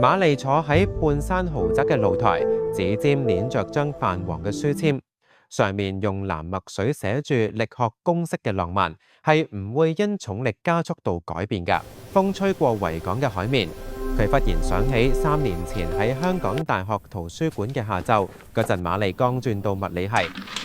瑪麗坐喺半山豪宅嘅露台，指尖捏着張泛黃嘅書籤，上面用藍墨水寫住力學公式嘅浪漫，係唔會因重力加速度改變㗎。風吹過維港嘅海面，佢忽然想起3年前喺香港大學圖書館嘅下晝，嗰陣瑪麗剛轉到物理系，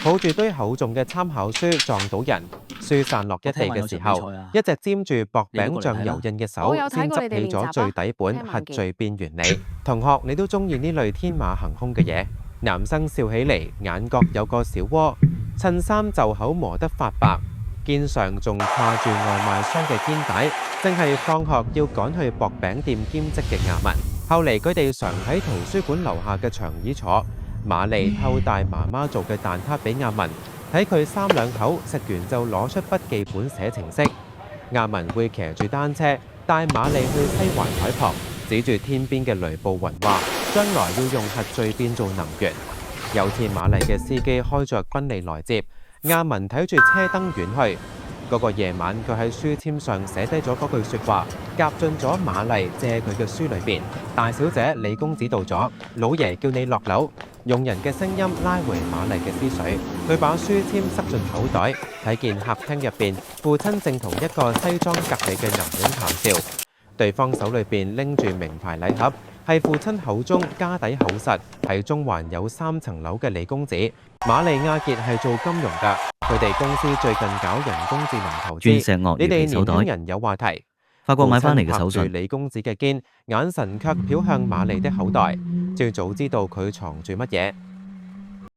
抱住堆厚重嘅參考書撞到人，書散落一地嘅時候，一隻沾住薄餅醬油印嘅手先執起咗最底本核聚變原理。同學，你都中意呢類天馬行空嘅嘢？男生笑起嚟，眼角有個小窩，襯衫袖口磨得發白，肩上仲掛住外賣商嘅肩帶，正係放學要趕去薄餅店兼職嘅亞文。後嚟佢哋常喺圖書館樓下嘅長椅坐，瑪麗偷帶媽媽做嘅蛋撻俾亞文，睇佢三兩口食完就攞出筆記本寫程式。亞文會騎住單車帶瑪麗去西環海旁，指住天邊嘅雷暴雲話將來要用核聚變做能源。有次瑪麗嘅司機開着賓利來接，亞文睇住車燈遠去。嗰個夜晚，佢喺書籤上寫低咗嗰句説話，夾進咗瑪麗借佢嘅書裏邊。大小姐，李公子到咗，老爺叫你落樓。用人嘅聲音拉回瑪麗嘅思緒，佢把書籤塞進口袋，睇見客廳入邊，父親正同一個西裝革履嘅男人談笑，對方手裏邊拎住名牌禮盒，係父親口中家底厚實，喺中環有3層樓嘅李公子。瑪麗亞傑係做金融㗎，佢哋公司最近搞人工智能投資。你哋年輕人有話題。法國買翻嚟嘅手信。父親拍住李公子嘅肩，眼神卻瞟向瑪麗的口袋，最早知道佢藏住乜嘢。